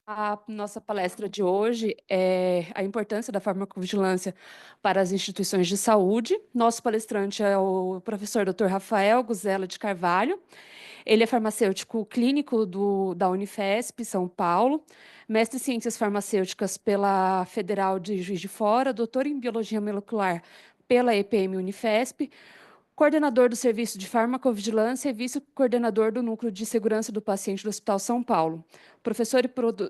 A nossa palestra de hoje é a importância da farmacovigilância para as instituições de saúde. Nosso palestrante é o professor Dr. Rafael Guzela de Carvalho. Ele é farmacêutico clínico da Unifesp, São Paulo, mestre em ciências farmacêuticas pela Federal de Juiz de Fora, doutor em biologia molecular pela EPM Unifesp, coordenador do Serviço de Farmacovigilância e vice-coordenador do Núcleo de Segurança do Paciente do Hospital São Paulo, professor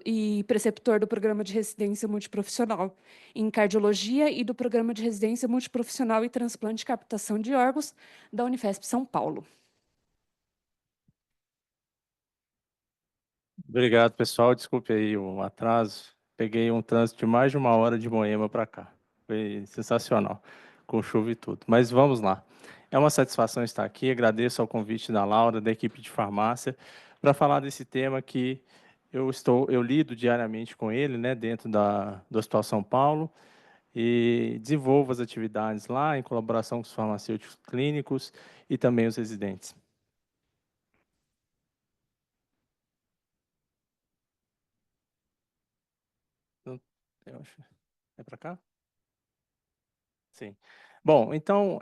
e preceptor do Programa de Residência Multiprofissional em Cardiologia e do Programa de Residência Multiprofissional e Transplante e Captação de Órgãos da Unifesp São Paulo. Obrigado, pessoal. Desculpe aí o atraso. Peguei um trânsito de mais de 1 hora de Moema para cá. Foi sensacional, com chuva e tudo. Mas vamos lá. É uma satisfação estar aqui. Agradeço ao convite da Laura, da equipe de farmácia, para falar desse tema que eu lido diariamente com ele, né, dentro do Hospital São Paulo, e desenvolvo as atividades lá em colaboração com os farmacêuticos clínicos e também os residentes. Eu acho. É para cá? Sim. Bom, então,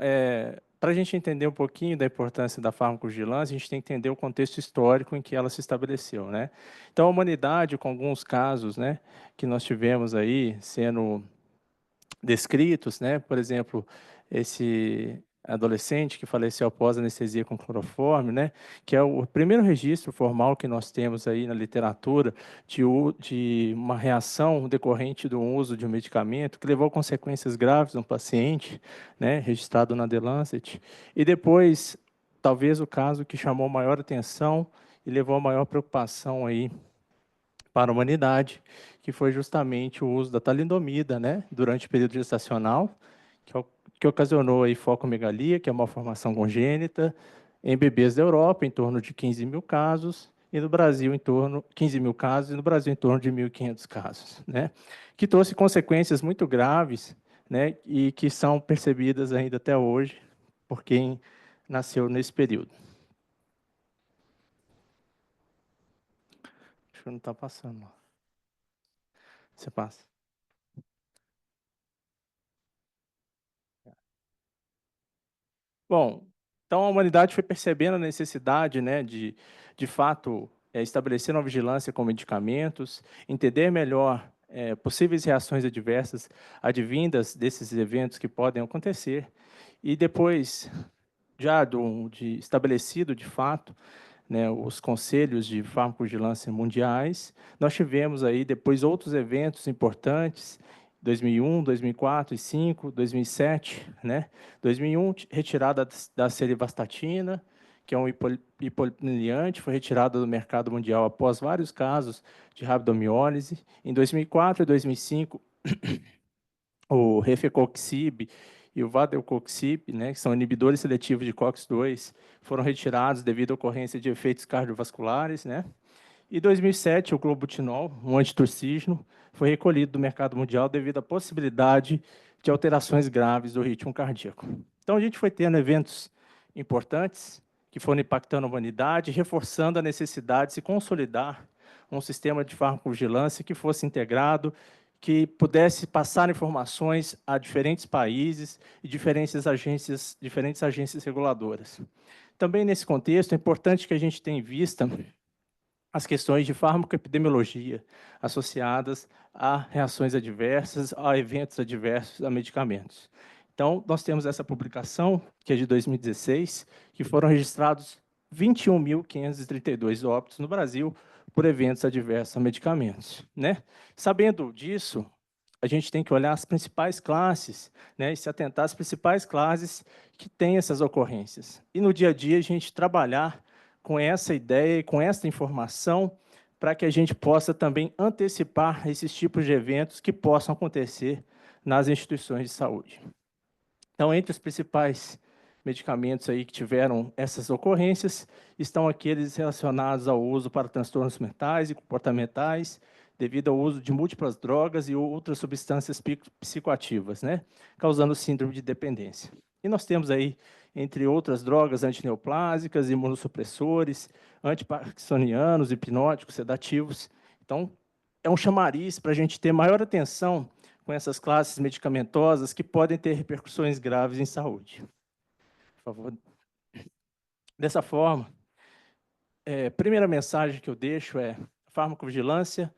para a gente entender um pouquinho da importância da farmacovigilância, a gente tem que entender o contexto histórico em que ela se estabeleceu, né? Então, a humanidade, com alguns casos, né, que nós tivemos aí sendo descritos, né? Por exemplo, esse adolescente que faleceu após anestesia com cloroforme, né? Que é o primeiro registro formal que nós temos aí na literatura de uma reação decorrente do uso de um medicamento que levou a consequências graves no paciente, né? Registrado na The Lancet. E depois, talvez o caso que chamou maior atenção e levou a maior preocupação aí para a humanidade, que foi justamente o uso da talidomida, né, durante o período gestacional, que ocasionou aí focomegalia, que é uma formação congênita, em bebês da Europa, em torno de 15 mil casos, e no Brasil, em torno de 15 mil casos, e no Brasil, em torno de 1.500 casos, né, que trouxe consequências muito graves, né, e que são percebidas ainda até hoje por quem nasceu nesse período. Acho que não está passando. Você passa. Bom, então a humanidade foi percebendo a necessidade, né, de fato, estabelecer uma vigilância com medicamentos, entender melhor possíveis reações adversas advindas desses eventos que podem acontecer, e depois, já estabelecido de fato, né, os conselhos de farmacovigilância mundiais, nós tivemos aí depois outros eventos importantes, 2001, 2004 e 2005, 2007, né? 2001, retirada da serivastatina, que é um hipolipiliante, foi retirada do mercado mundial após vários casos de rabdomiólise. Em 2004 e 2005, o Refecoxib e o Valdecoxib, né, que são inibidores seletivos de COX-2, foram retirados devido à ocorrência de efeitos cardiovasculares, né? E em 2007, o globutinol, um antiturcígeno, foi recolhido do mercado mundial devido à possibilidade de alterações graves do ritmo cardíaco. Então, a gente foi tendo eventos importantes que foram impactando a humanidade, reforçando a necessidade de se consolidar um sistema de farmacovigilância que fosse integrado, que pudesse passar informações a diferentes países e diferentes agências reguladoras. Também, nesse contexto, é importante que a gente tenha em vista as questões de farmacoepidemiologia associadas a reações adversas, a eventos adversos a medicamentos. Então, nós temos essa publicação, que é de 2016, que foram registrados 21.532 óbitos no Brasil por eventos adversos a medicamentos, né? Sabendo disso, a gente tem que olhar as principais classes, né, e se atentar às principais classes que têm essas ocorrências. E no dia a dia a gente trabalhar com essa ideia e com essa informação para que a gente possa também antecipar esses tipos de eventos que possam acontecer nas instituições de saúde. Então, entre os principais medicamentos aí que tiveram essas ocorrências, estão aqueles relacionados ao uso para transtornos mentais e comportamentais, devido ao uso de múltiplas drogas e outras substâncias psicoativas, né, causando síndrome de dependência. E nós temos aí, entre outras drogas, antineoplásicas, imunossupressores, antiparkinsonianos, hipnóticos, sedativos. Então, é um chamariz para a gente ter maior atenção com essas classes medicamentosas que podem ter repercussões graves em saúde. Por favor. Dessa forma, a primeira mensagem que eu deixo é: a farmacovigilância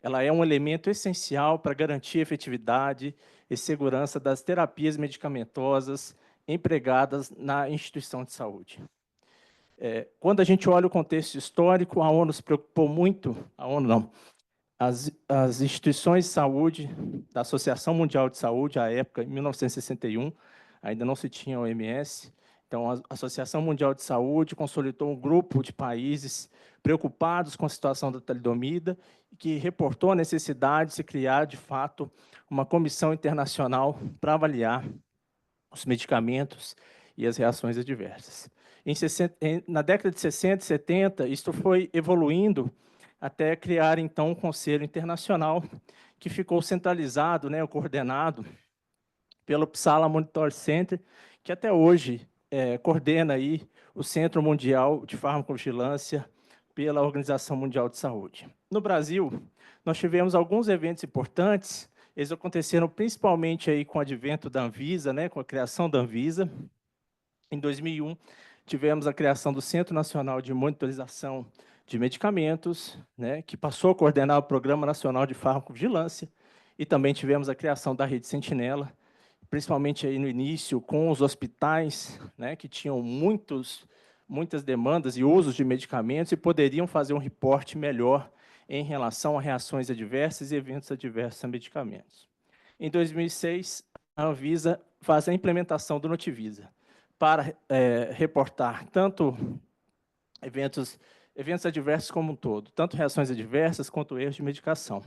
ela é um elemento essencial para garantir a efetividade e segurança das terapias medicamentosas empregadas na instituição de saúde. Quando a gente olha o contexto histórico, a ONU se preocupou muito, a ONU não, as instituições de saúde, da Associação Mundial de Saúde, à época, em 1961, ainda não se tinha a OMS, então a Associação Mundial de Saúde consolidou um grupo de países preocupados com a situação da talidomida, que reportou a necessidade de se criar, de fato, uma comissão internacional para avaliar os medicamentos e as reações adversas. Na década de 60 e 70, isto foi evoluindo até criar, então, um conselho internacional que ficou centralizado, coordenado pelo Uppsala Monitor Center, que até hoje coordena aí o Centro Mundial de Farmacovigilância pela Organização Mundial de Saúde. No Brasil, nós tivemos alguns eventos importantes. Eles aconteceram principalmente aí com o advento da Anvisa, com a criação da Anvisa. Em 2001, tivemos a criação do Centro Nacional de Monitorização de Medicamentos, que passou a coordenar o Programa Nacional de Farmacovigilância, e também tivemos a criação da Rede Sentinela, principalmente aí no início com os hospitais, que tinham muitas demandas e usos de medicamentos e poderiam fazer um reporte melhor em relação a reações adversas e eventos adversos a medicamentos. Em 2006, a Anvisa faz a implementação do Notivisa para reportar tanto eventos adversos como um todo, tanto reações adversas quanto erros de medicação.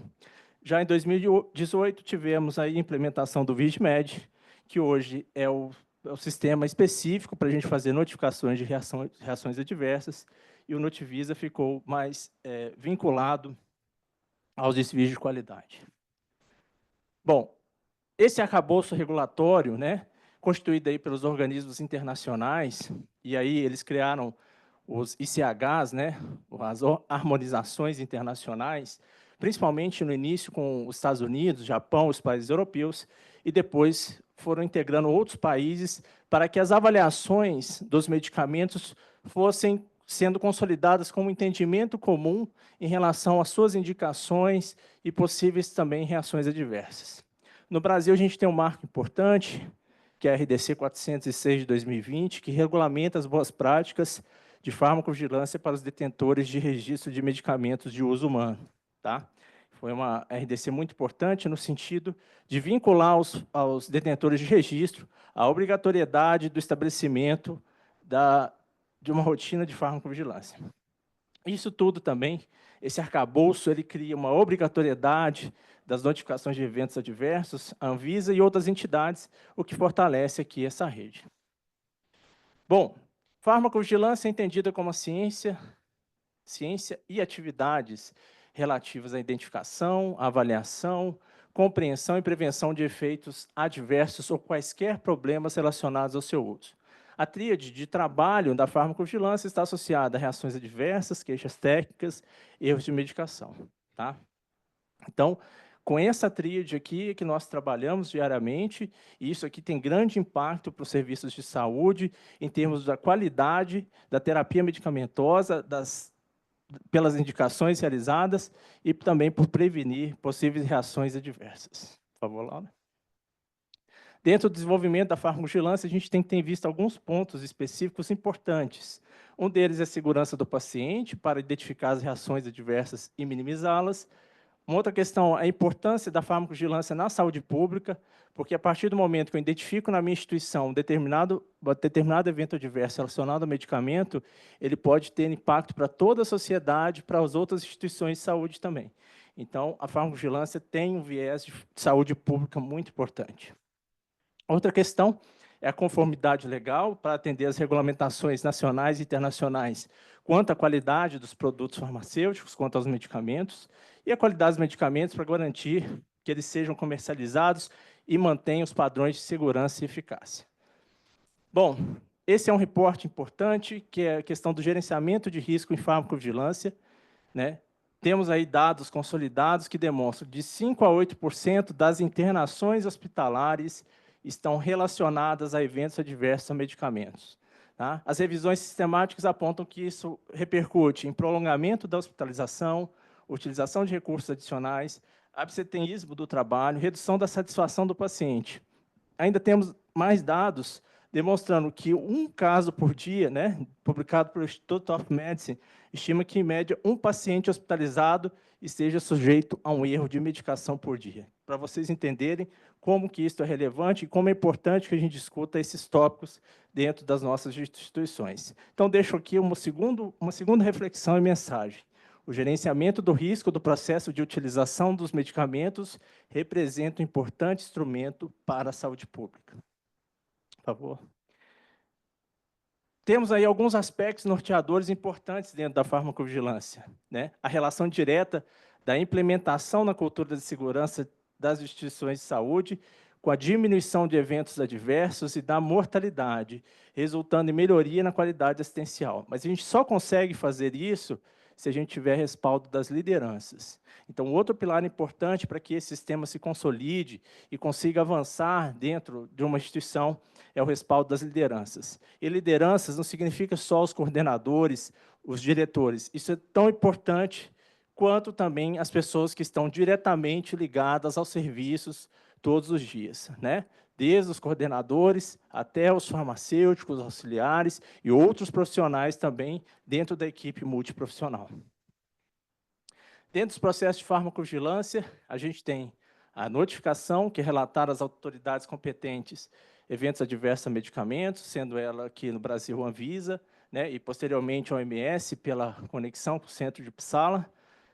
Já em 2018, tivemos a implementação do VIGMED, que hoje é o sistema específico para a gente fazer notificações de reações adversas, e o Notivisa ficou mais vinculado aos desvios de qualidade. Bom, esse arcabouço regulatório, constituído aí pelos organismos internacionais, e aí eles criaram os ICHs, as harmonizações internacionais, principalmente no início com os Estados Unidos, Japão, os países europeus, e depois foram integrando outros países para que as avaliações dos medicamentos fossem sendo consolidadas com um entendimento comum em relação às suas indicações e possíveis também reações adversas. No Brasil, a gente tem um marco importante, que é a RDC 406 de 2020, que regulamenta as boas práticas de farmacovigilância para os detentores de registro de medicamentos de uso humano. Foi uma RDC muito importante no sentido de vincular aos detentores de registro a obrigatoriedade do estabelecimento de uma rotina de farmacovigilância. Isso tudo também, esse arcabouço, ele cria uma obrigatoriedade das notificações de eventos adversos, a Anvisa e outras entidades, o que fortalece aqui essa rede. Bom, farmacovigilância é entendida como a ciência e atividades relativas à identificação, avaliação, compreensão e prevenção de efeitos adversos ou quaisquer problemas relacionados ao seu uso. A tríade de trabalho da farmacovigilância está associada a reações adversas, queixas técnicas, erros de medicação. Então, com essa tríade aqui que nós trabalhamos diariamente, e isso aqui tem grande impacto para os serviços de saúde, em termos da qualidade da terapia medicamentosa, pelas indicações realizadas e também por prevenir possíveis reações adversas. Por favor, Laura. Dentro do desenvolvimento da farmacovigilância, a gente tem que ter em vista alguns pontos específicos importantes. Um deles é a segurança do paciente, para identificar as reações adversas e minimizá-las. Uma outra questão é a importância da farmacovigilância na saúde pública, porque a partir do momento que eu identifico na minha instituição um determinado evento adverso relacionado ao medicamento, ele pode ter impacto para toda a sociedade, para as outras instituições de saúde também. Então, a farmacovigilância tem um viés de saúde pública muito importante. Outra questão é a conformidade legal para atender às regulamentações nacionais e internacionais quanto à qualidade dos produtos farmacêuticos, quanto aos medicamentos, e a qualidade dos medicamentos para garantir que eles sejam comercializados e mantenham os padrões de segurança e eficácia. Bom, esse é um reporte importante, que é a questão do gerenciamento de risco em farmacovigilância, temos aí dados consolidados que demonstram que de 5 a 8% das internações hospitalares estão relacionadas a eventos adversos a medicamentos. Tá? As revisões sistemáticas apontam que isso repercute em prolongamento da hospitalização, utilização de recursos adicionais, absenteísmo do trabalho, redução da satisfação do paciente. Ainda temos mais dados demonstrando que um caso por dia, né, publicado pelo Institute of Medicine, estima que, em média, um paciente hospitalizado esteja sujeito a um erro de medicação por dia. Para vocês entenderem como que isso é relevante e como é importante que a gente discuta esses tópicos dentro das nossas instituições. Então, deixo aqui uma segunda reflexão e mensagem. O gerenciamento do risco do processo de utilização dos medicamentos representa um importante instrumento para a saúde pública. Por favor. Temos aí alguns aspectos norteadores importantes dentro da farmacovigilância, né? A relação direta da implementação na cultura de segurança das instituições de saúde com a diminuição de eventos adversos e da mortalidade, resultando em melhoria na qualidade assistencial. Mas a gente só consegue fazer isso se a gente tiver respaldo das lideranças. Então, outro pilar importante para que esse sistema se consolide e consiga avançar dentro de uma instituição é o respaldo das lideranças. E lideranças não significa só os coordenadores, os diretores. Isso é tão importante quanto também as pessoas que estão diretamente ligadas aos serviços todos os dias, né? Desde os coordenadores até os farmacêuticos, auxiliares e outros profissionais também dentro da equipe multiprofissional. Dentro dos processos de farmacovigilância, a gente tem a notificação, que é relatar às autoridades competentes eventos adversos a medicamentos, sendo ela aqui no Brasil a Anvisa, né, e posteriormente a OMS, pela conexão com o centro de Uppsala.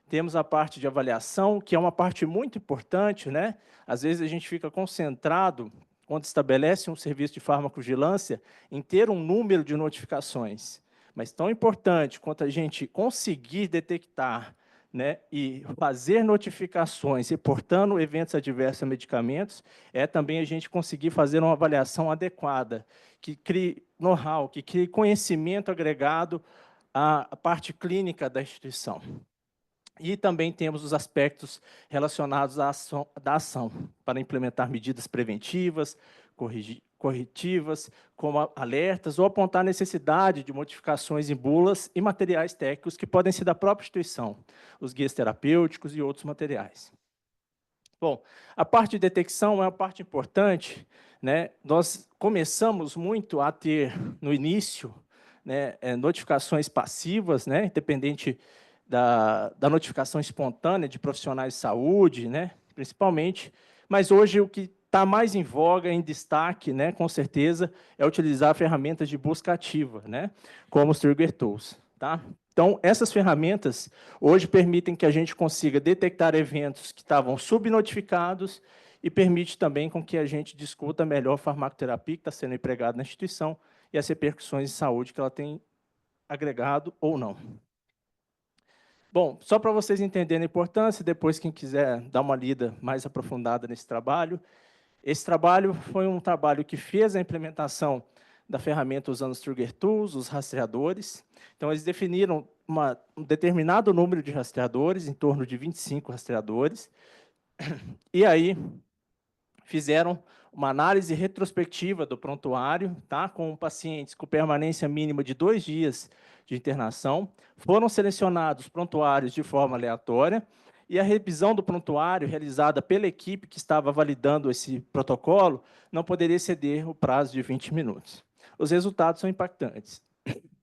Temos a parte de avaliação, que é uma parte muito importante, né? Às vezes a gente fica concentrado, quando estabelece um serviço de farmacovigilância, em ter um número de notificações. Mas tão importante quanto a gente conseguir detectar, né, e fazer notificações, reportando eventos adversos a medicamentos, é também a gente conseguir fazer uma avaliação adequada, que crie know-how, que crie conhecimento agregado à parte clínica da instituição. E também temos os aspectos relacionados à ação, para implementar medidas preventivas, corretivas, como alertas, ou apontar necessidade de modificações em bulas e materiais técnicos que podem ser da própria instituição, os guias terapêuticos e outros materiais. Bom, a parte de detecção é uma parte importante, né? Nós começamos muito a ter, no início, né, notificações passivas, né, independente da notificação espontânea de profissionais de saúde, né, principalmente, mas hoje o que está mais em voga, em destaque, né, com certeza, é utilizar ferramentas de busca ativa, né, como os Trigger Tools. Tá? Então, essas ferramentas hoje permitem que a gente consiga detectar eventos que estavam subnotificados e permite também com que a gente discuta melhor a farmacoterapia que está sendo empregada na instituição e as repercussões de saúde que ela tem agregado ou não. Bom, só para vocês entenderem a importância, depois quem quiser dar uma lida mais aprofundada nesse trabalho, esse trabalho foi um trabalho que fez a implementação da ferramenta usando os Trigger Tools, os rastreadores. Então, eles definiram um determinado número de rastreadores, em torno de 25 rastreadores, e aí fizeram uma análise retrospectiva do prontuário, tá, com pacientes com permanência mínima de 2 dias de internação. Foram selecionados prontuários de forma aleatória, e a revisão do prontuário, realizada pela equipe que estava validando esse protocolo, não poderia exceder o prazo de 20 minutos. Os resultados são impactantes.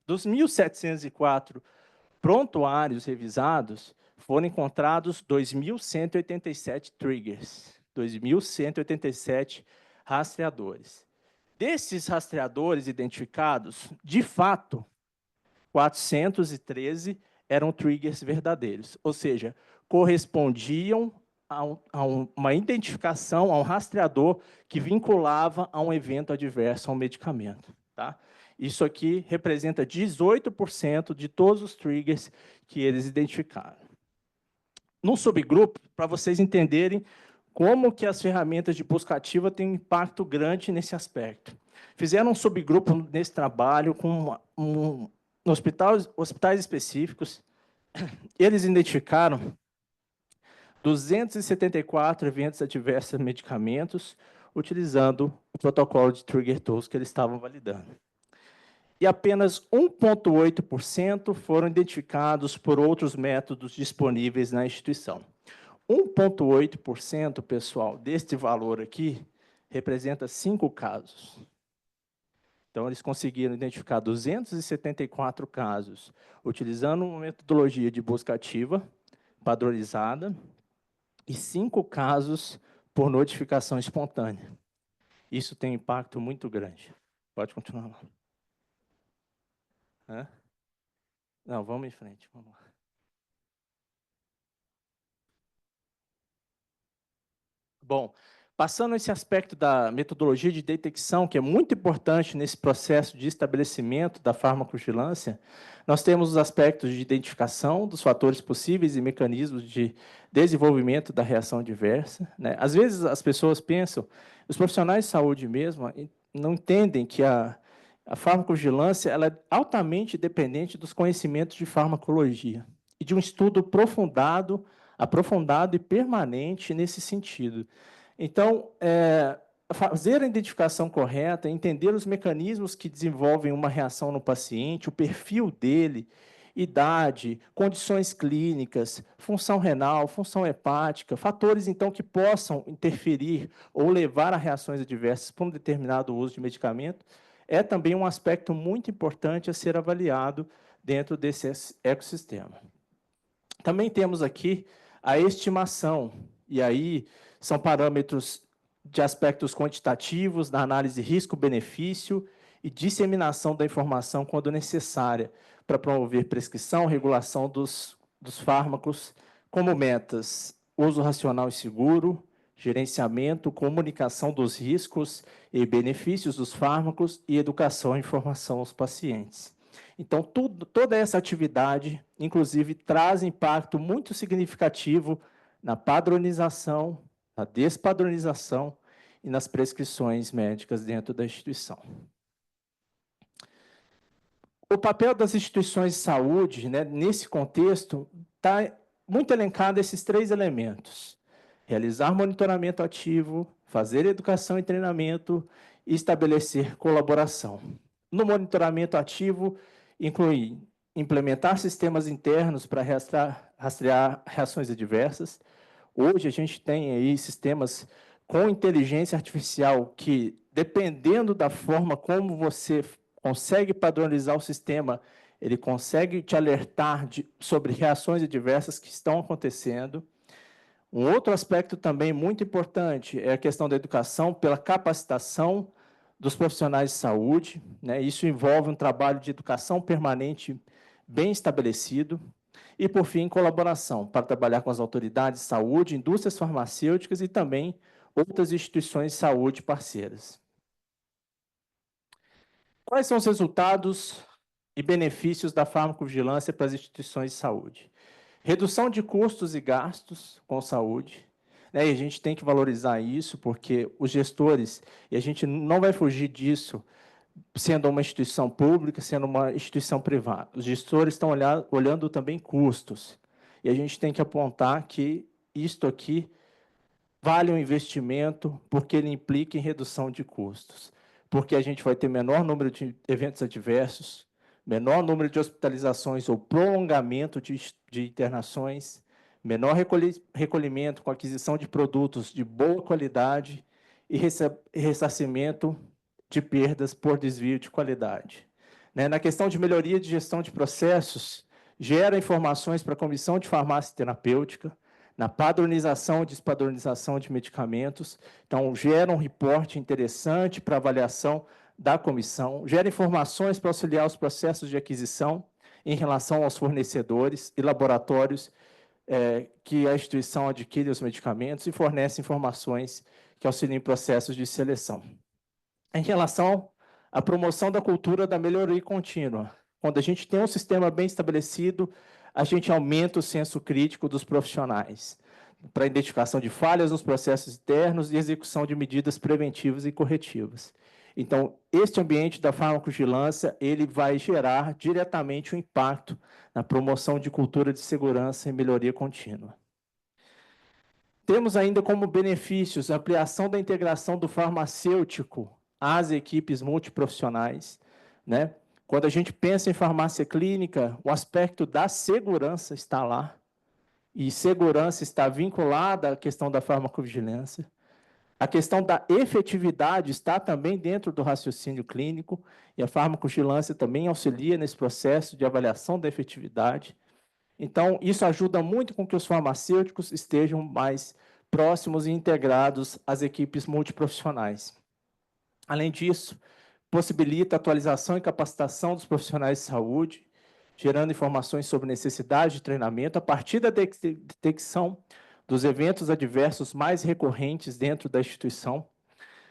Dos 1.704 prontuários revisados, foram encontrados 2.187 triggers, 2.187 rastreadores. Desses rastreadores identificados, de fato, 413 eram triggers verdadeiros, ou seja, correspondiam a uma identificação, a um rastreador que vinculava a um evento adverso a um medicamento. Tá? Isso aqui representa 18% de todos os triggers que eles identificaram. Num subgrupo, para vocês entenderem como que as ferramentas de busca ativa têm um impacto grande nesse aspecto. Fizeram um subgrupo nesse trabalho com hospitais específicos, eles identificaram 274 eventos adversos a medicamentos, utilizando o protocolo de Trigger Tools que eles estavam validando. E apenas 1,8% foram identificados por outros métodos disponíveis na instituição. 1,8%, pessoal, deste valor aqui, representa 5 casos. Então, eles conseguiram identificar 274 casos, utilizando uma metodologia de busca ativa, padronizada, e 5 casos por notificação espontânea. Isso tem um impacto muito grande. Pode continuar lá. Hã? Não, vamos em frente. Vamos lá. Bom, passando esse aspecto da metodologia de detecção, que é muito importante nesse processo de estabelecimento da farmacovigilância, nós temos os aspectos de identificação dos fatores possíveis e mecanismos de desenvolvimento da reação adversa, né? Às vezes as pessoas pensam, os profissionais de saúde mesmo, não entendem que a farmacovigilância ela é altamente dependente dos conhecimentos de farmacologia e de um estudo aprofundado e permanente nesse sentido. Então, fazer a identificação correta, entender os mecanismos que desenvolvem uma reação no paciente, o perfil dele, idade, condições clínicas, função renal, função hepática, fatores, então, que possam interferir ou levar a reações adversas por um determinado uso de medicamento, é também um aspecto muito importante a ser avaliado dentro desse ecossistema. Também temos aqui a estimação, e aí são parâmetros de aspectos quantitativos, da análise risco-benefício e disseminação da informação quando necessária, para promover prescrição, regulação dos fármacos, como metas, uso racional e seguro, gerenciamento, comunicação dos riscos e benefícios dos fármacos e educação e informação aos pacientes. Então, toda essa atividade, inclusive, traz impacto muito significativo na padronização, na despadronização e nas prescrições médicas dentro da instituição. O papel das instituições de saúde, né, nesse contexto, está muito elencado esses 3 elementos. Realizar monitoramento ativo, fazer educação e treinamento e estabelecer colaboração. No monitoramento ativo, inclui implementar sistemas internos para rastrear reações adversas. Hoje, a gente tem aí sistemas com inteligência artificial que, dependendo da forma como você consegue padronizar o sistema, ele consegue te alertar sobre reações adversas que estão acontecendo. Um outro aspecto também muito importante é a questão da educação pela capacitação dos profissionais de saúde, né? Isso envolve um trabalho de educação permanente bem estabelecido. E, por fim, colaboração para trabalhar com as autoridades de saúde, indústrias farmacêuticas e também outras instituições de saúde parceiras. Quais são os resultados e benefícios da farmacovigilância para as instituições de saúde? Redução de custos e gastos com saúde, né? E a gente tem que valorizar isso, porque os gestores, e a gente não vai fugir disso, sendo uma instituição pública, sendo uma instituição privada. Os gestores estão olhando também custos. E a gente tem que apontar que isto aqui vale um investimento, porque ele implica em redução de custos. Porque a gente vai ter menor número de eventos adversos, menor número de hospitalizações ou prolongamento de internações, menor recolhimento com aquisição de produtos de boa qualidade e ressarcimento de perdas por desvio de qualidade. Na questão de melhoria de gestão de processos, gera informações para a Comissão de Farmácia Terapêutica, na padronização e despadronização de medicamentos, então gera um reporte interessante para avaliação da comissão, gera informações para auxiliar os processos de aquisição em relação aos fornecedores e laboratórios que a instituição adquire os medicamentos e fornece informações que auxiliam em processos de seleção. Em relação à promoção da cultura da melhoria contínua, quando a gente tem um sistema bem estabelecido, a gente aumenta o senso crítico dos profissionais para a identificação de falhas nos processos internos e execução de medidas preventivas e corretivas. Então, este ambiente da farmacovigilância, ele vai gerar diretamente um impacto na promoção de cultura de segurança e melhoria contínua. Temos ainda como benefícios a ampliação da integração do farmacêutico às equipes multiprofissionais, né? Quando a gente pensa em farmácia clínica, o aspecto da segurança está lá, e segurança está vinculada à questão da farmacovigilância. A questão da efetividade está também dentro do raciocínio clínico, e a farmacovigilância também auxilia nesse processo de avaliação da efetividade. Então, isso ajuda muito com que os farmacêuticos estejam mais próximos e integrados às equipes multiprofissionais. Além disso, possibilita a atualização e capacitação dos profissionais de saúde, gerando informações sobre necessidade de treinamento a partir da detecção dos eventos adversos mais recorrentes dentro da instituição,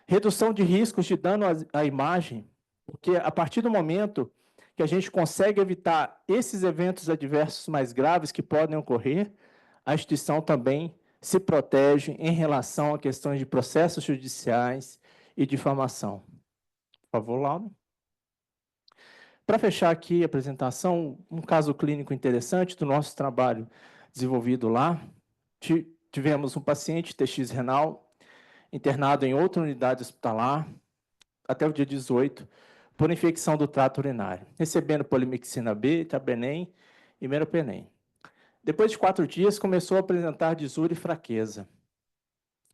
redução de riscos de dano à imagem, porque a partir do momento que a gente consegue evitar esses eventos adversos mais graves que podem ocorrer, a instituição também se protege em relação a questões de processos judiciais e difamação. Por favor, Laura. Para fechar aqui a apresentação, um caso clínico interessante do nosso trabalho desenvolvido lá. Tivemos um paciente TX renal, internado em outra unidade hospitalar, até o dia 18, por infecção do trato urinário, recebendo polimixina B, itabenem e meropenem. Depois de 4 dias, começou a apresentar desúria e fraqueza.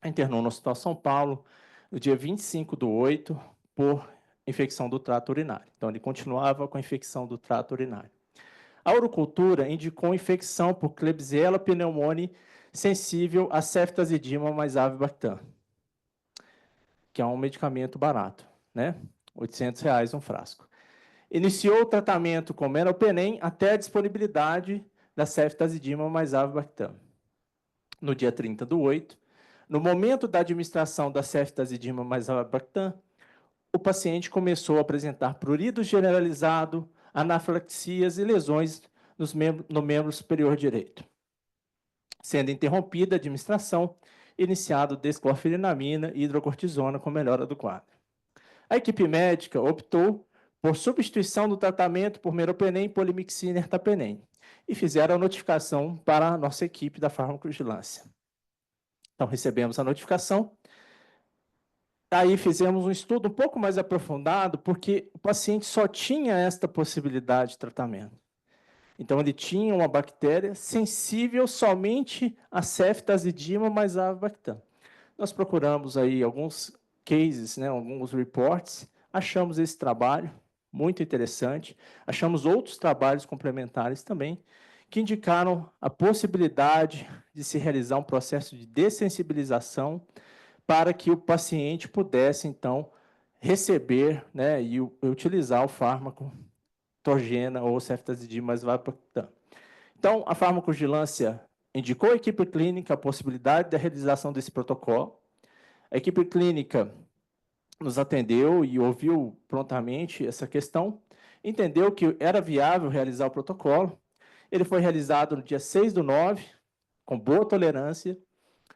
Internou no Hospital São Paulo, no dia 25/8, por infecção do trato urinário. Então, ele continuava com a infecção do trato urinário. A urocultura indicou infecção por Klebsiella pneumoniae sensível a ceftazidima mais avibactam, que é um medicamento barato, né? R$800 um frasco. Iniciou o tratamento com meropenem até a disponibilidade da ceftazidima mais avibactam. No dia 30/8, no momento da administração da ceftazidima mais avibactam, o paciente começou a apresentar prurido generalizado, anafilaxias e lesões no membro superior direito. Sendo interrompida a administração, iniciado desclorfenamina e hidrocortisona com melhora do quadro. A equipe médica optou por substituição do tratamento por meropenem, polimixina e ertapenem e fizeram a notificação para a nossa equipe da farmacovigilância. Então, recebemos a notificação. Aí fizemos um estudo um pouco mais aprofundado, porque o paciente só tinha esta possibilidade de tratamento. Então, ele tinha uma bactéria sensível somente a ceftazidima mais avibactam. Nós procuramos aí alguns cases, né, alguns reports, achamos esse trabalho muito interessante, achamos outros trabalhos complementares também, que indicaram a possibilidade de se realizar um processo de dessensibilização para que o paciente pudesse, então, receber, né, e utilizar o fármaco Torgena ou ceftazidima mais avibactam. Então, a farmacovigilância indicou à equipe clínica a possibilidade da realização desse protocolo. A equipe clínica nos atendeu e ouviu prontamente essa questão, entendeu que era viável realizar o protocolo. Ele foi realizado no dia 6/9, com boa tolerância,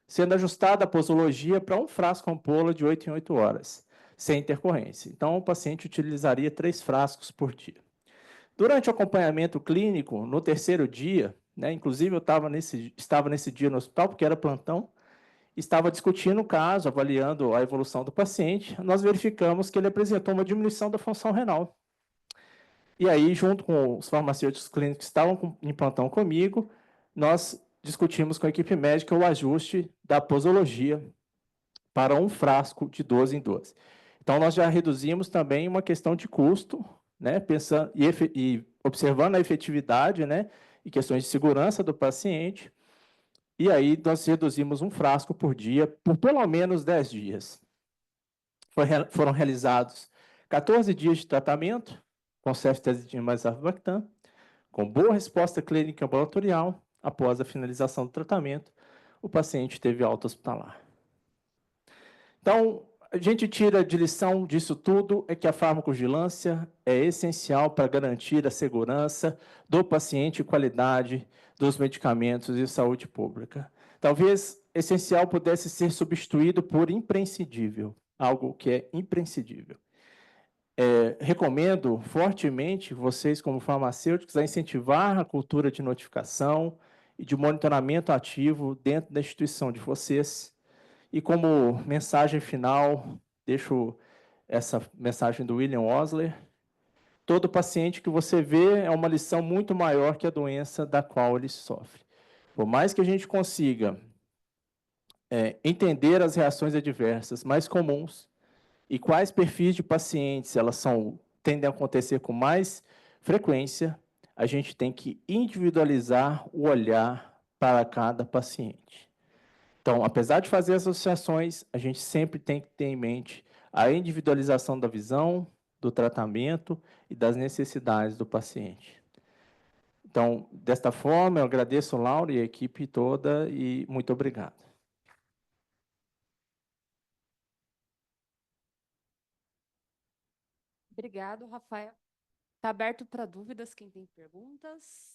sendo ajustada a posologia para um frasco ampola de 8 em 8 horas, sem intercorrência. Então, o paciente utilizaria 3 frascos por dia. Durante o acompanhamento clínico, no 3º dia, né, inclusive eu estava nesse dia no hospital, porque era plantão, estava discutindo o caso, avaliando a evolução do paciente, nós verificamos que ele apresentou uma diminuição da função renal. E aí, junto com os farmacêuticos clínicos que estavam em plantão comigo, nós discutimos com a equipe médica o ajuste da posologia para um frasco de 12 em 12. Então, nós já reduzimos também uma questão de custo, né, pensando e observando a efetividade, né, e questões de segurança do paciente. E aí, nós reduzimos um frasco por dia por pelo menos 10 dias. Foram realizados 14 dias de tratamento com ceftazidima mais avibactam, com boa resposta clínica ambulatorial. Após a finalização do tratamento, o paciente teve alta hospitalar. Então, a gente tira de lição disso tudo é que a farmacovigilância é essencial para garantir a segurança do paciente e qualidade dos medicamentos e saúde pública. Talvez essencial pudesse ser substituído por imprescindível, algo que é imprescindível. recomendo fortemente vocês, como farmacêuticos, a incentivar a cultura de notificação e de monitoramento ativo dentro da instituição de vocês. E como mensagem final, deixo essa mensagem do William Osler: todo paciente que você vê é uma lição muito maior que a doença da qual ele sofre. Por mais que a gente consiga entender as reações adversas mais comuns e quais perfis de pacientes tendem a acontecer com mais frequência, a gente tem que individualizar o olhar para cada paciente. Então, apesar de fazer as associações, a gente sempre tem que ter em mente a individualização da visão, do tratamento e das necessidades do paciente. Então, desta forma, eu agradeço, Laura, e a equipe toda, e muito obrigado. Obrigado, Rafael. Está aberto para dúvidas, quem tem perguntas?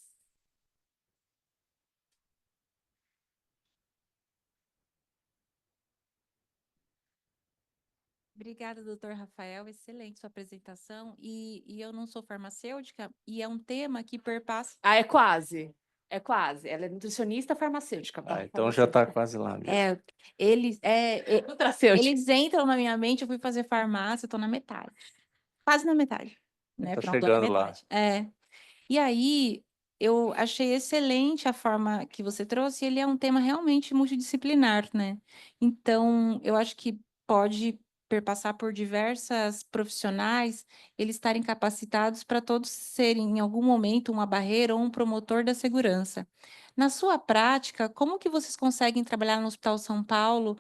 Obrigada, doutor Rafael. Excelente sua apresentação. E eu não sou farmacêutica, e é um tema que perpassa. Ah, é quase. É quase. Ela é nutricionista farmacêutica. Então já está quase lá mesmo. Nutracêutica. Eles entram na minha mente, eu fui fazer farmácia, estou na metade. Quase na metade. Né? Tá Pronto, tô chegando na lá. metade. E aí, eu achei excelente a forma que você trouxe, ele é um tema realmente multidisciplinar, né? Então, eu acho que pode perpassar por diversas profissionais, eles estarem capacitados para todos serem, em algum momento, uma barreira ou um promotor da segurança. Na sua prática, como que vocês conseguem trabalhar no Hospital São Paulo,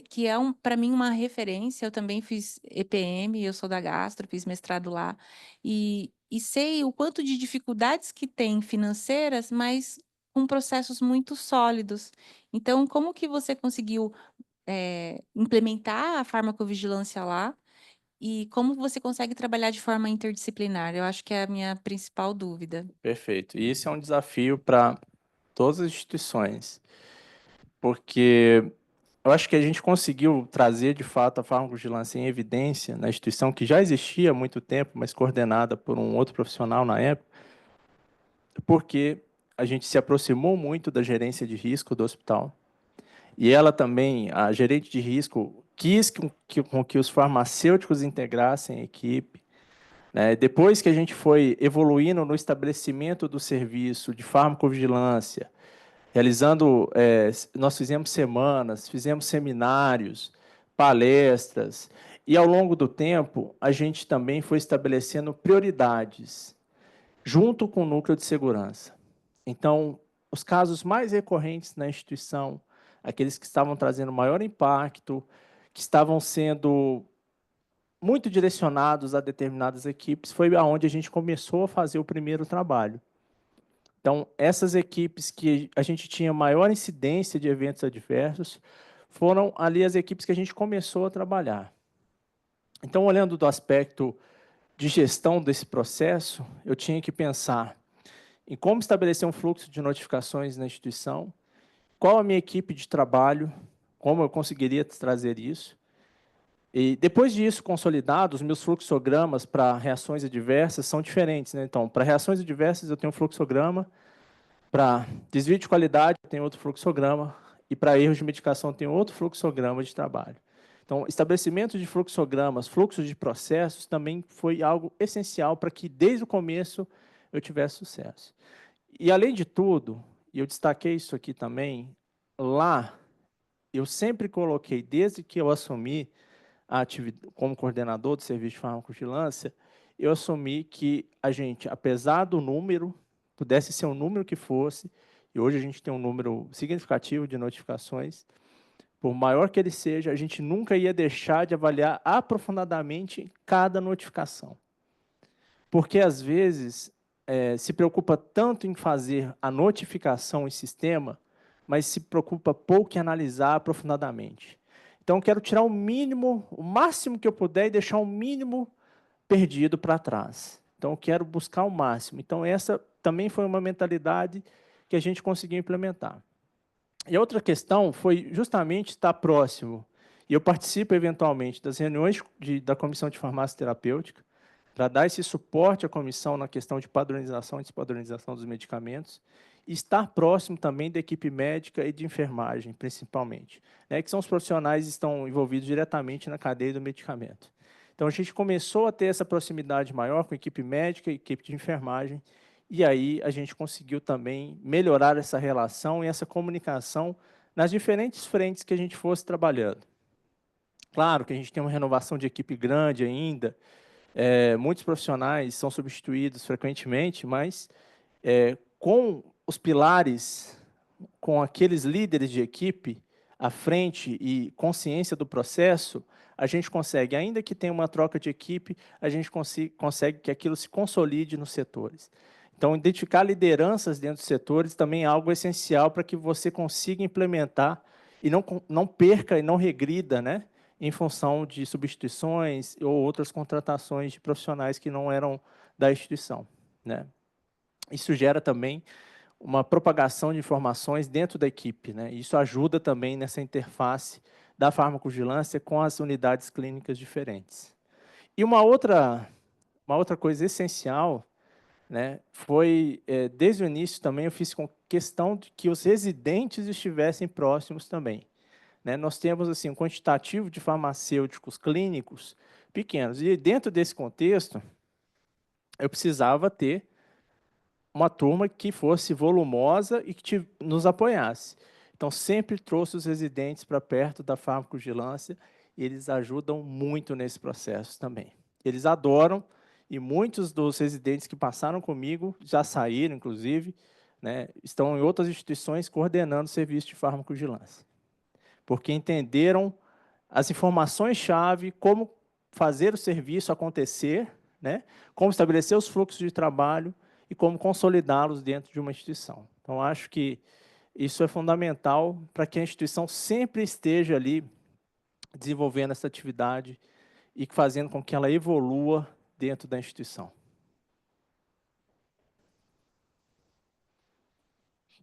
que é, para mim, uma referência? Eu também fiz EPM, eu sou da gastro, fiz mestrado lá, e sei o quanto de dificuldades que tem financeiras, mas com processos muito sólidos. Então, como que você conseguiu implementar a farmacovigilância lá e como você consegue trabalhar de forma interdisciplinar? Eu acho que é a minha principal dúvida. Perfeito. E isso é um desafio para todas as instituições, porque eu acho que a gente conseguiu trazer, de fato, a farmacovigilância em evidência na instituição, que já existia há muito tempo, mas coordenada por um outro profissional na época, porque a gente se aproximou muito da gerência de risco do hospital. E ela também, a gerente de risco, quis com que os farmacêuticos integrassem a equipe. Né? Depois que a gente foi evoluindo no estabelecimento do serviço de farmacovigilância, realizando, nós fizemos semanas, fizemos seminários, palestras, e ao longo do tempo, a gente também foi estabelecendo prioridades, junto com o núcleo de segurança. Então, os casos mais recorrentes na instituição, aqueles que estavam trazendo maior impacto, que estavam sendo muito direcionados a determinadas equipes, foi aonde a gente começou a fazer o primeiro trabalho. Então, essas equipes que a gente tinha maior incidência de eventos adversos, foram ali as equipes que a gente começou a trabalhar. Então, olhando do aspecto de gestão desse processo, eu tinha que pensar em como estabelecer um fluxo de notificações na instituição, qual a minha equipe de trabalho, como eu conseguiria trazer isso. E depois disso consolidado, os meus fluxogramas para reações adversas são diferentes, né? Então, para reações adversas eu tenho um fluxograma, para desvio de qualidade eu tenho outro fluxograma, e para erros de medicação eu tenho outro fluxograma de trabalho. Então, estabelecimento de fluxogramas, fluxos de processos, também foi algo essencial para que, desde o começo, eu tivesse sucesso. E, além de tudo, e eu destaquei isso aqui também, lá, eu sempre coloquei, desde que eu assumi a atividade como coordenador do serviço de farmacovigilância, eu assumi que a gente, apesar do número, pudesse ser um número que fosse, e hoje a gente tem um número significativo de notificações, por maior que ele seja, a gente nunca ia deixar de avaliar aprofundadamente cada notificação. Porque, às vezes, se preocupa tanto em fazer a notificação em sistema, mas se preocupa pouco em analisar aprofundadamente. Então, eu quero tirar o mínimo, o máximo que eu puder, e deixar o mínimo perdido para trás. Então, eu quero buscar o máximo. Então, essa também foi uma mentalidade que a gente conseguiu implementar. E a outra questão foi justamente estar próximo E eu participo, eventualmente, das reuniões da Comissão de Farmácia Terapêutica, para dar esse suporte à comissão na questão de padronização e despadronização dos medicamentos, e estar próximo também da equipe médica e de enfermagem, principalmente, né, que são os profissionais que estão envolvidos diretamente na cadeia do medicamento. Então, a gente começou a ter essa proximidade maior com a equipe médica e equipe de enfermagem, e aí a gente conseguiu também melhorar essa relação e essa comunicação nas diferentes frentes que a gente fosse trabalhando. Claro que a gente tem uma renovação de equipe grande ainda, muitos profissionais são substituídos frequentemente, mas com os pilares, com aqueles líderes de equipe à frente e consciência do processo, a gente consegue, ainda que tenha uma troca de equipe, a gente consegue que aquilo se consolide nos setores. Então, identificar lideranças dentro dos setores também é algo essencial para que você consiga implementar e não perca e não regrida, né, em função de substituições ou outras contratações de profissionais que não eram da instituição, né? Isso gera também uma propagação de informações dentro da equipe, né? Isso ajuda também nessa interface da farmacovigilância com as unidades clínicas diferentes. E uma outra coisa essencial, né, foi, desde o início também, eu fiz com questão de que os residentes estivessem próximos também, né? Nós temos assim, um quantitativo de farmacêuticos clínicos pequenos, e dentro desse contexto, eu precisava ter uma turma que fosse volumosa e que nos apoiasse. Então, sempre trouxe os residentes para perto da farmacovigilância e eles ajudam muito nesse processo também. Eles adoram, e muitos dos residentes que passaram comigo já saíram, inclusive, né, estão em outras instituições coordenando o serviço de farmacovigilância, porque entenderam as informações-chave, como fazer o serviço acontecer, né, como estabelecer os fluxos de trabalho e como consolidá-los dentro de uma instituição. Então, acho que isso é fundamental para que a instituição sempre esteja ali desenvolvendo essa atividade e fazendo com que ela evolua dentro da instituição.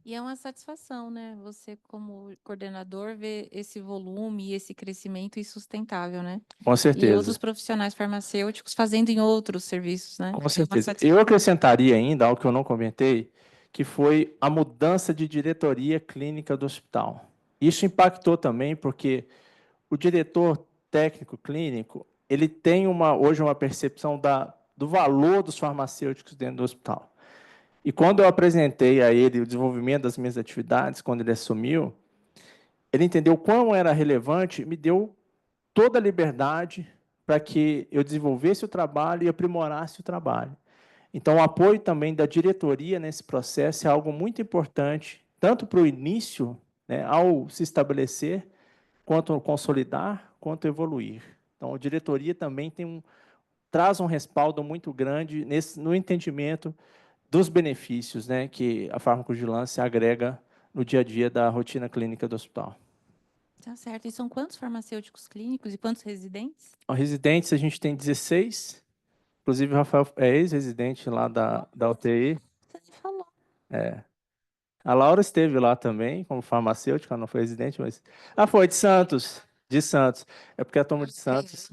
E é uma satisfação, né? Você, como coordenador, ver esse volume e esse crescimento insustentável, né? Com E certeza. outros profissionais farmacêuticos fazendo em outros serviços, né? Com certeza. Eu acrescentaria ainda algo que eu não comentei, que foi a mudança de diretoria clínica do hospital. Isso impactou também porque o diretor técnico clínico, ele tem hoje uma percepção do valor dos farmacêuticos dentro do hospital. E quando eu apresentei a ele o desenvolvimento das minhas atividades, quando ele assumiu, ele entendeu quão era relevante e me deu toda a liberdade para que eu desenvolvesse o trabalho e aprimorasse o trabalho. Então, o apoio também da diretoria nesse processo é algo muito importante, tanto para o início, né, ao se estabelecer, quanto consolidar, quanto evoluir. Então, a diretoria também traz um respaldo muito grande no entendimento dos benefícios, né, que a farmacovigilância agrega no dia a dia da rotina clínica do hospital. Tá certo. E são quantos farmacêuticos clínicos e quantos residentes? Residentes, a gente tem 16, inclusive o Rafael é ex-residente lá da UTI. Você me falou. A Laura esteve lá também, como farmacêutica, não foi residente, mas... Ah, foi, de Santos. De Santos. É porque a turma de Santos,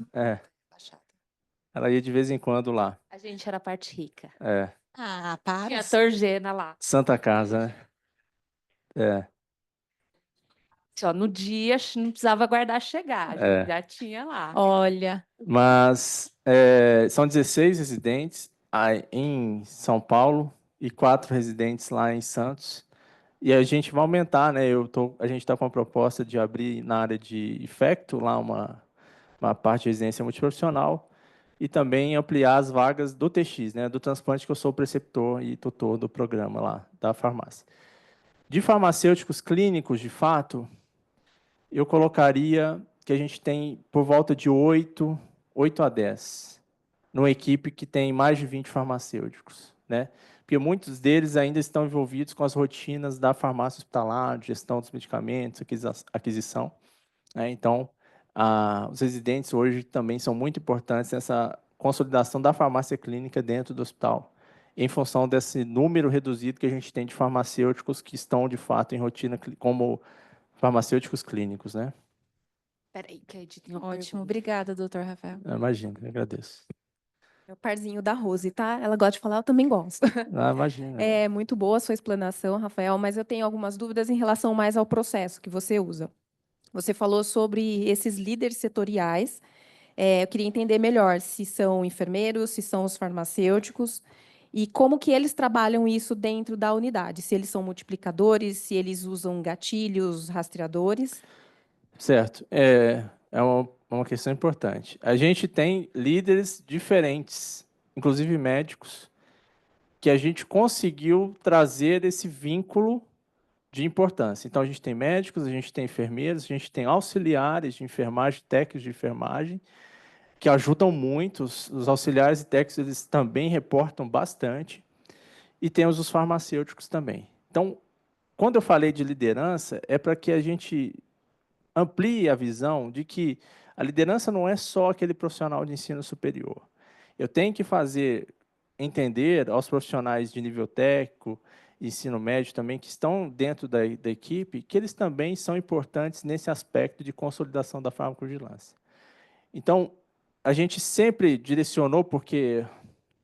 ela ia de vez em quando lá. A gente era a parte rica. Ah, Tinha para. a Torgena lá. Santa Casa, né? Só no dia não precisava aguardar chegar, a gente já tinha lá. Olha, Mas são 16 residentes em São Paulo e 4 residentes lá em Santos. E a gente vai aumentar, né? A gente está com a proposta de abrir na área de infecto, lá uma parte de residência multiprofissional, e também ampliar as vagas do TX, né? Do transplante, que eu sou preceptor e tutor do programa lá da farmácia. De farmacêuticos clínicos, de fato, eu colocaria que a gente tem por volta de 8 a 10, numa equipe que tem mais de 20 farmacêuticos, né? Porque muitos deles ainda estão envolvidos com as rotinas da farmácia hospitalar, gestão dos medicamentos, aquisição, né? Então, os residentes hoje também são muito importantes nessa consolidação da farmácia clínica dentro do hospital, em função desse número reduzido que a gente tem de farmacêuticos que estão, de fato, em rotina como farmacêuticos clínicos, né? Peraí, que a Edith tem uma Ótimo, pergunta. obrigada, doutor Rafael. Imagina, eu agradeço. É o parzinho da Rose, tá? Ela gosta de falar, eu também gosto. Imagina. É muito boa a sua explanação, Rafael, mas eu tenho algumas dúvidas em relação mais ao processo que você usa. Você falou sobre esses líderes setoriais. Eu queria entender melhor se são enfermeiros, se são os farmacêuticos e como que eles trabalham isso dentro da unidade. Se eles são multiplicadores, se eles usam gatilhos, rastreadores. Certo. É uma questão importante. A gente tem líderes diferentes, inclusive médicos, que a gente conseguiu trazer esse vínculo de importância. Então, a gente tem médicos, a gente tem enfermeiros, a gente tem auxiliares de enfermagem, técnicos de enfermagem, que ajudam muito. Os auxiliares e técnicos, eles também reportam bastante. E temos os farmacêuticos também. Então, quando eu falei de liderança, é para que a gente amplie a visão de que a liderança não é só aquele profissional de ensino superior. Eu tenho que fazer entender aos profissionais de nível técnico, ensino médio também, que estão dentro da equipe, que eles também são importantes nesse aspecto de consolidação da farmacovigilância. Então, a gente sempre direcionou, porque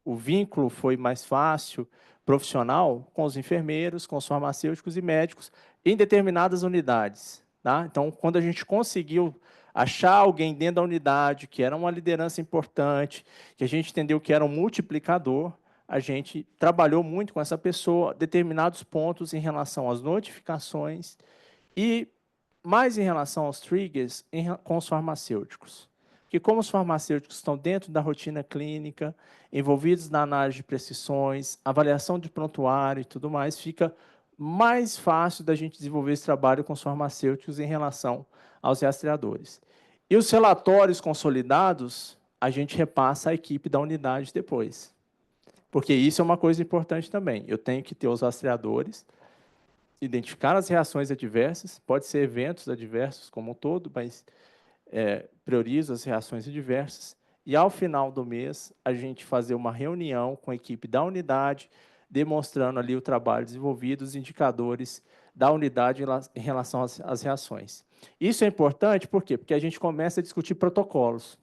o vínculo foi mais fácil, profissional, com os enfermeiros, com os farmacêuticos e médicos, em determinadas unidades. Tá? Então, quando a gente conseguiu achar alguém dentro da unidade que era uma liderança importante, que a gente entendeu que era um multiplicador, a gente trabalhou muito com essa pessoa, determinados pontos em relação às notificações e mais em relação aos triggers com os farmacêuticos. Porque como os farmacêuticos estão dentro da rotina clínica, envolvidos na análise de prescrições, avaliação de prontuário e tudo mais, fica mais fácil da gente desenvolver esse trabalho com os farmacêuticos em relação aos rastreadores. E os relatórios consolidados, a gente repassa à equipe da unidade depois. Porque isso é uma coisa importante também. Eu tenho que ter os rastreadores, identificar as reações adversas, pode ser eventos adversos como um todo, mas priorizo as reações adversas, e ao final do mês a gente fazer uma reunião com a equipe da unidade, demonstrando ali o trabalho desenvolvido, os indicadores da unidade em relação às reações. Isso é importante, por quê? Porque a gente começa a discutir protocolos.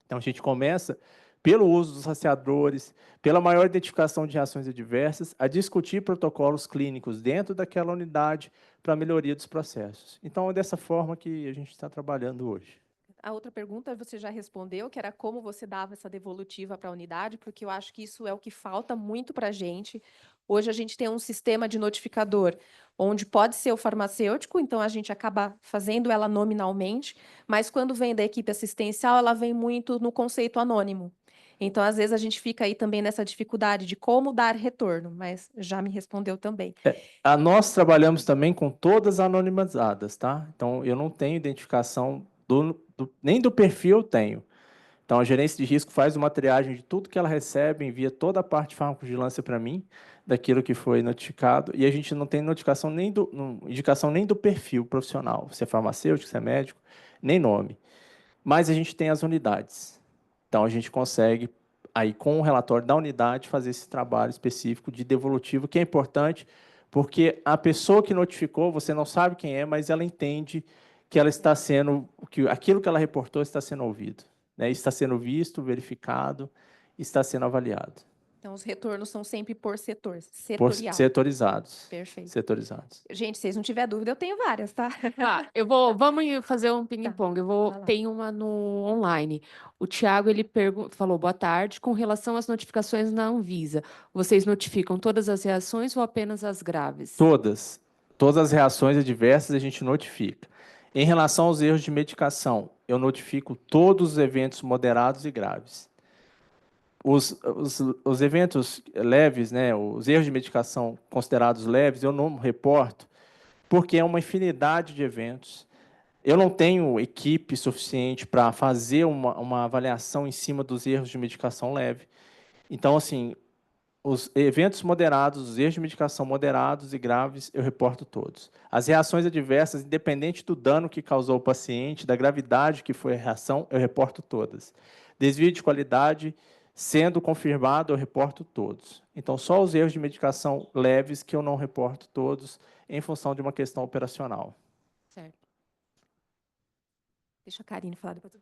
Então, a gente começa, pelo uso dos rastreadores, pela maior identificação de reações adversas, a discutir protocolos clínicos dentro daquela unidade para a melhoria dos processos. Então, é dessa forma que a gente está trabalhando hoje. A outra pergunta você já respondeu, que era como você dava essa devolutiva para a unidade, porque eu acho que isso é o que falta muito para a gente. Hoje a gente tem um sistema de notificador, onde pode ser o farmacêutico, então a gente acaba fazendo ela nominalmente, mas quando vem da equipe assistencial, ela vem muito no conceito anônimo. Então, às vezes, a gente fica aí também nessa dificuldade de como dar retorno, mas já me respondeu também. Nós trabalhamos também com todas anonimizadas, tá? Então, eu não tenho identificação nem do perfil eu tenho. Então, a gerência de risco faz uma triagem de tudo que ela recebe, envia toda a parte de farmacovigilância para mim, daquilo que foi notificado, e a gente não tem notificação indicação nem do perfil profissional, se é farmacêutico, se é médico, nem nome. Mas a gente tem as unidades. Então, a gente consegue, aí com o relatório da unidade, fazer esse trabalho específico de devolutivo, que é importante, porque a pessoa que notificou, você não sabe quem é, mas ela entende que ela está sendo, que aquilo que ela reportou está sendo ouvido, né? Está sendo visto, verificado, está sendo avaliado. Então, os retornos são sempre por setor, Por setorial. setorizados. Perfeito. Setorizados. Gente, se vocês não tiverem dúvida, eu tenho várias, tá? Tá, vamos fazer um ping-pong. vai lá. Tem uma no online. O Thiago, ele falou, boa tarde, com relação às notificações na Anvisa, vocês notificam todas as reações ou apenas as graves? Todas as reações adversas a gente notifica. Em relação aos erros de medicação, eu notifico todos os eventos moderados e graves. Os eventos leves, né, os erros de medicação considerados leves, eu não reporto, porque é uma infinidade de eventos. Eu não tenho equipe suficiente para fazer uma avaliação em cima dos erros de medicação leve. Então, assim, os eventos moderados, os erros de medicação moderados e graves, eu reporto todos. As reações adversas, independente do dano que causou o paciente, da gravidade que foi a reação, eu reporto todas. Desvio de qualidade, sendo confirmado, eu reporto todos. Então, só os erros de medicação leves que eu não reporto todos, em função de uma questão operacional. Certo. Deixa a Karine falar depois.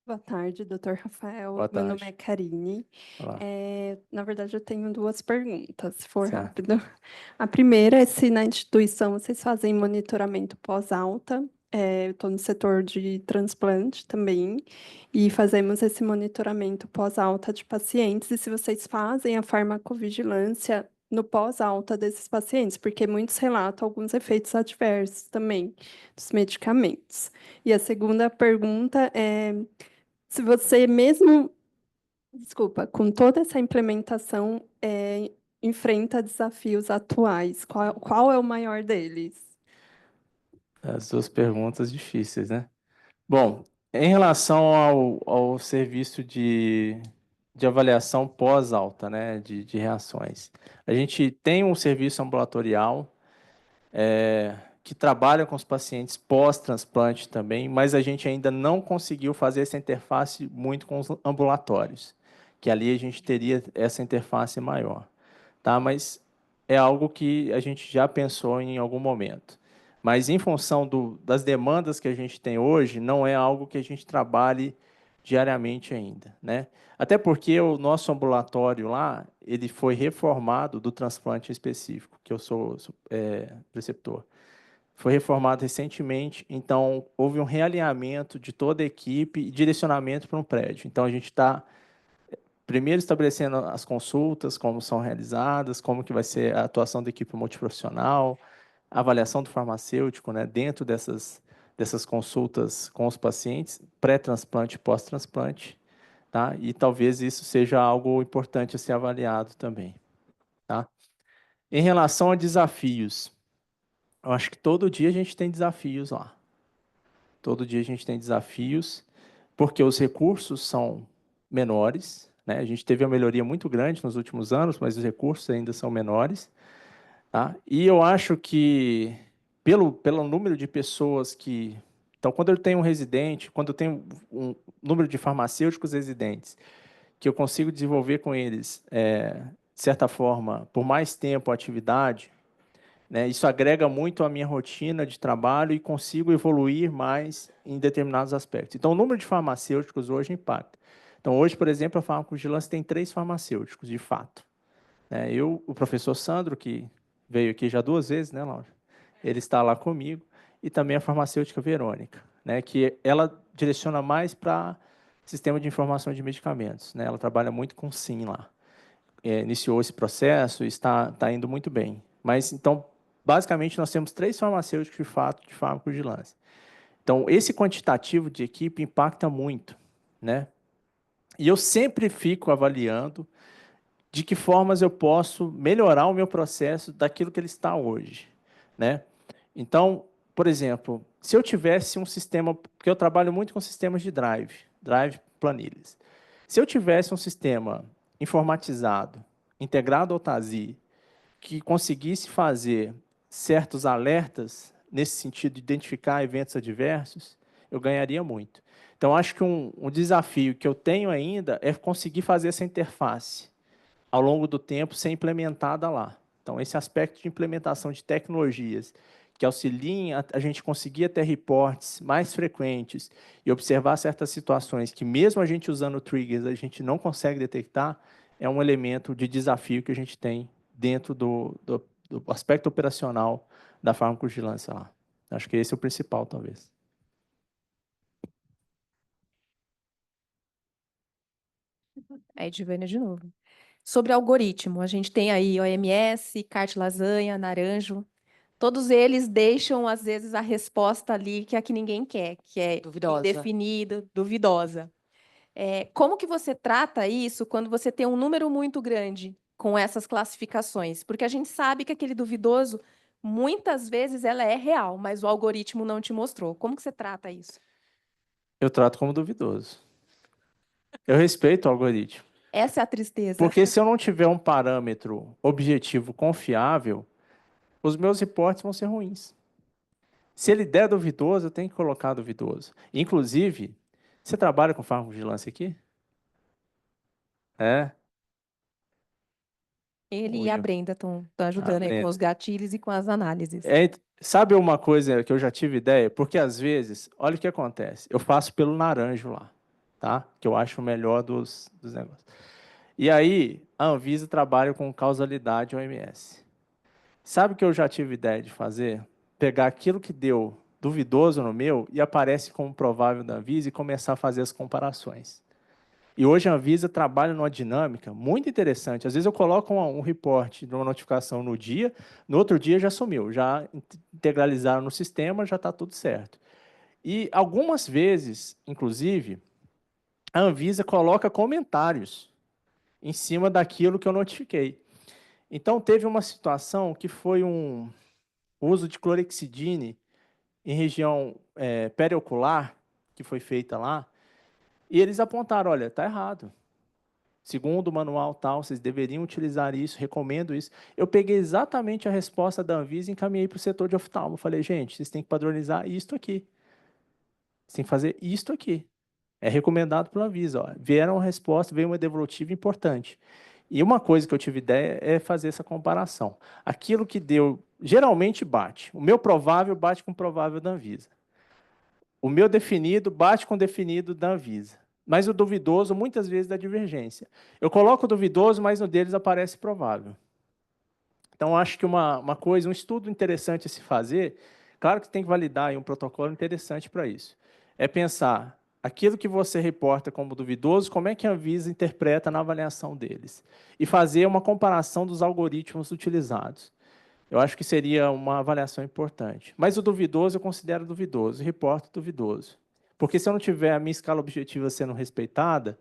Boa tarde, doutor Rafael. Boa Meu nome é tarde. Karine. Olá. Na verdade, eu tenho duas perguntas, se for Certo. rápido. A primeira é se na instituição vocês fazem monitoramento pós-alta. Eu estou no setor de transplante também, e fazemos esse monitoramento pós-alta de pacientes, e se vocês fazem a farmacovigilância no pós-alta desses pacientes, porque muitos relatam alguns efeitos adversos também dos medicamentos. E a segunda pergunta é se você mesmo, desculpa, com toda essa implementação, enfrenta desafios atuais, qual é o maior deles? As duas perguntas difíceis, né? Bom, em relação ao serviço de avaliação pós-alta, né, de reações, a gente tem um serviço ambulatorial que trabalha com os pacientes pós-transplante também, mas a gente ainda não conseguiu fazer essa interface muito com os ambulatórios, que ali a gente teria essa interface maior, tá? Mas é algo que a gente já pensou em algum momento. Mas em função das demandas que a gente tem hoje, não é algo que a gente trabalhe diariamente ainda, né? Até porque o nosso ambulatório lá, ele foi reformado do transplante específico, que eu sou preceptor. Foi reformado recentemente, então houve um realinhamento de toda a equipe e direcionamento para um prédio. Então a gente está primeiro estabelecendo as consultas, como são realizadas, como que vai ser a atuação da equipe multiprofissional, a avaliação do farmacêutico, né, dentro dessas consultas com os pacientes, pré-transplante e pós-transplante, tá? E talvez isso seja algo importante a ser avaliado também, tá? Em relação a desafios, eu acho que todo dia a gente tem desafios lá. Todo dia a gente tem desafios, porque os recursos são menores, né? A gente teve uma melhoria muito grande nos últimos anos, mas os recursos ainda são menores, tá? E eu acho que, pelo número de pessoas que... Então, quando eu tenho um residente, quando eu tenho um número de farmacêuticos residentes, que eu consigo desenvolver com eles, de certa forma, por mais tempo a atividade, né? Isso agrega muito à minha rotina de trabalho e consigo evoluir mais em determinados aspectos. Então, o número de farmacêuticos hoje impacta. Então, hoje, por exemplo, a farmacovigilância tem 3 farmacêuticos, de fato, né? O professor Sandro, que veio aqui já 2 vezes, né, Laura? Ele está lá comigo, e também a farmacêutica Verônica, né, que ela direciona mais para sistema de informação de medicamentos, né? Ela trabalha muito com SIM lá. Iniciou esse processo e está indo muito bem. Mas, então, basicamente, nós temos 3 farmacêuticos, de fato, de farmacovigilância. Então, esse quantitativo de equipe impacta muito, né? E eu sempre fico avaliando de que formas eu posso melhorar o meu processo daquilo que ele está hoje, né? Então, por exemplo, se eu tivesse um sistema, porque eu trabalho muito com sistemas de drive planilhas. Se eu tivesse um sistema informatizado, integrado ao TASI, que conseguisse fazer certos alertas nesse sentido de identificar eventos adversos, eu ganharia muito. Então, acho que um desafio que eu tenho ainda é conseguir fazer essa interface ao longo do tempo ser implementada lá. Então, esse aspecto de implementação de tecnologias que auxiliem a gente conseguir ter reportes mais frequentes e observar certas situações que, mesmo a gente usando triggers, a gente não consegue detectar, é um elemento de desafio que a gente tem dentro do aspecto operacional da farmacovigilância lá. Acho que esse é o principal, talvez. Edivânia de novo. Sobre algoritmo, a gente tem aí OMS, Cart Lasanha, Naranjo. Todos eles deixam, às vezes, a resposta ali que é a que ninguém quer, que é Duvidosa. indefinida, duvidosa. Como que você trata isso quando você tem um número muito grande com essas classificações? Porque a gente sabe que aquele duvidoso, muitas vezes, ela é real, mas o algoritmo não te mostrou. Como que você trata isso? Eu trato como duvidoso. Eu respeito o algoritmo. Essa é a tristeza. Porque se eu não tiver um parâmetro objetivo confiável, os meus reportes vão ser ruins. Se ele der duvidoso, eu tenho que colocar duvidoso. Inclusive, você trabalha com farmacovigilância aqui? É? Ele e Ui, a Brenda estão a ajudando aí com Brenda. os gatilhos e com as análises. Sabe uma coisa que eu já tive ideia? Porque às vezes, olha o que acontece. Eu faço pelo naranjo lá, tá? Que eu acho o melhor dos negócios. E aí, a Anvisa trabalha com causalidade OMS. Sabe o que eu já tive ideia de fazer? Pegar aquilo que deu duvidoso no meu e aparece como provável da Anvisa e começar a fazer as comparações. E hoje a Anvisa trabalha numa dinâmica muito interessante. Às vezes eu coloco um report de uma notificação no dia, no outro dia já sumiu, já integralizaram no sistema, já está tudo certo. E algumas vezes, inclusive, a Anvisa coloca comentários em cima daquilo que eu notifiquei. Então, teve uma situação que foi um uso de clorexidine em região periocular, que foi feita lá, e eles apontaram, olha, está errado. Segundo o manual tal, vocês deveriam utilizar isso, recomendo isso. Eu peguei exatamente a resposta da Anvisa e encaminhei para o setor de oftalmo. Falei, gente, vocês têm que padronizar isto aqui. Vocês têm que fazer isto aqui. É recomendado pela Anvisa. Ó. Vieram a resposta, veio uma devolutiva importante. E uma coisa que eu tive ideia é fazer essa comparação. Aquilo que deu, geralmente bate. O meu provável bate com o provável da Anvisa. O meu definido bate com o definido da Anvisa. Mas o duvidoso, muitas vezes, dá divergência. Eu coloco o duvidoso, mas no deles aparece provável. Então, acho que uma coisa, um estudo interessante a se fazer, claro que tem que validar aí um protocolo interessante para isso, é pensar aquilo que você reporta como duvidoso, como é que a Anvisa interpreta na avaliação deles. E fazer uma comparação dos algoritmos utilizados. Eu acho que seria uma avaliação importante. Mas o duvidoso eu considero duvidoso, reporto duvidoso. Porque se eu não tiver a minha escala objetiva sendo respeitada,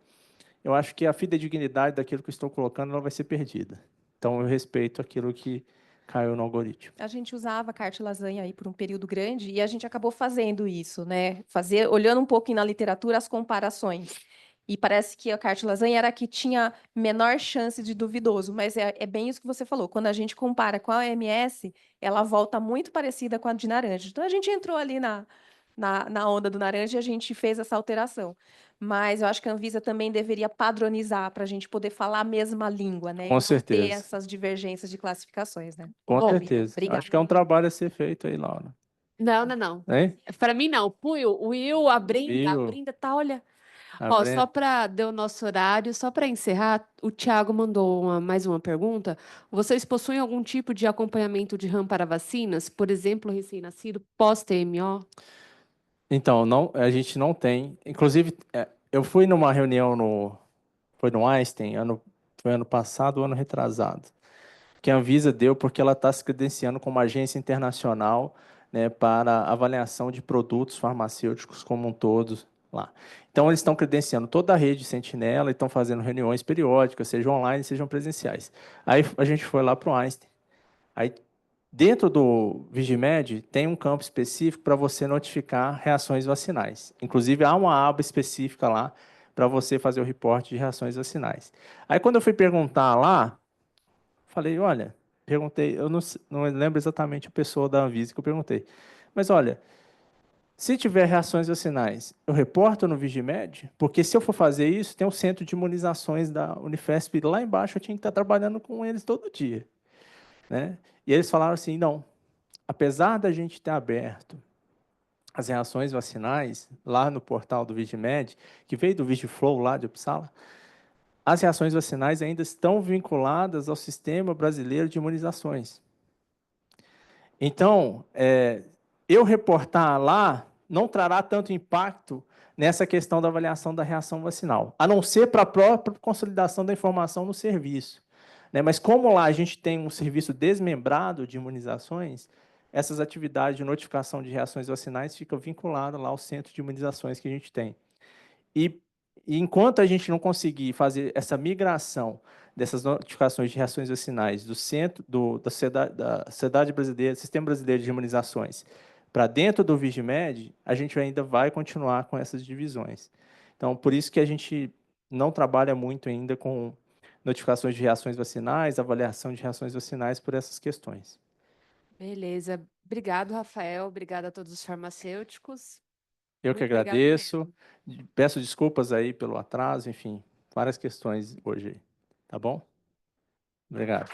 eu acho que a fidedignidade daquilo que eu estou colocando ela vai ser perdida. Então, eu respeito aquilo que caiu no algoritmo. A gente usava carta e lasanha aí por um período grande e a gente acabou fazendo isso, né? Olhando um pouquinho na literatura as comparações. E parece que a carta e lasanha era a que tinha menor chance de duvidoso, mas é bem isso que você falou. Quando a gente compara com a OMS, ela volta muito parecida com a de laranja. Então a gente entrou ali na onda do laranja e a gente fez essa alteração. Mas eu acho que a Anvisa também deveria padronizar para a gente poder falar a mesma língua, né? E Com não ter certeza. essas divergências de classificações, né? Com Bom, certeza. obrigada. Acho que é um trabalho a ser feito aí, Laura. Não. Hein? Para mim, não. O Will, a Will, Brenda tá, olha. a Ó, Brenda. só para deu o nosso horário, só para encerrar, o Thiago mandou mais uma pergunta. Vocês possuem algum tipo de acompanhamento de RAM para vacinas? Por exemplo, recém-nascido, pós-TMO? Então, não, a gente não tem. Inclusive, eu fui numa reunião foi no Einstein, foi ano passado ou ano retrasado, que a Anvisa deu porque ela está se credenciando como agência internacional, né, para avaliação de produtos farmacêuticos como um todo lá. Então, eles estão credenciando toda a rede Sentinela e estão fazendo reuniões periódicas, sejam online, sejam presenciais. Aí a gente foi lá para o Einstein. Aí, dentro do Vigimed, tem um campo específico para você notificar reações vacinais. Inclusive, há uma aba específica lá para você fazer o reporte de reações vacinais. Aí, quando eu fui perguntar lá, falei, olha, perguntei, eu não lembro exatamente a pessoa da Anvisa que eu perguntei, mas olha, se tiver reações vacinais, eu reporto no Vigimed? Porque se eu for fazer isso, tem um centro de imunizações da Unifesp lá embaixo, eu tinha que estar trabalhando com eles todo dia, né? E eles falaram assim, não, apesar da gente ter aberto as reações vacinais lá no portal do Vigimed, que veio do Vigiflow lá de Uppsala, as reações vacinais ainda estão vinculadas ao Sistema Brasileiro de Imunizações. Então, eu reportar lá não trará tanto impacto nessa questão da avaliação da reação vacinal, a não ser para a própria consolidação da informação no serviço. Né? Mas como lá a gente tem um serviço desmembrado de imunizações, essas atividades de notificação de reações vacinais ficam vinculadas lá ao centro de imunizações que a gente tem. E enquanto a gente não conseguir fazer essa migração dessas notificações de reações vacinais do centro da Sociedade Brasileira, Sistema Brasileiro de Imunizações, para dentro do Vigimed, a gente ainda vai continuar com essas divisões. Então, por isso que a gente não trabalha muito ainda com notificações de reações vacinais, avaliação de reações vacinais por essas questões. Beleza. Obrigado, Rafael. Obrigada a todos os farmacêuticos. Eu que Muito obrigada agradeço. mesmo. Peço desculpas aí pelo atraso, enfim, várias questões hoje, tá bom? Obrigado.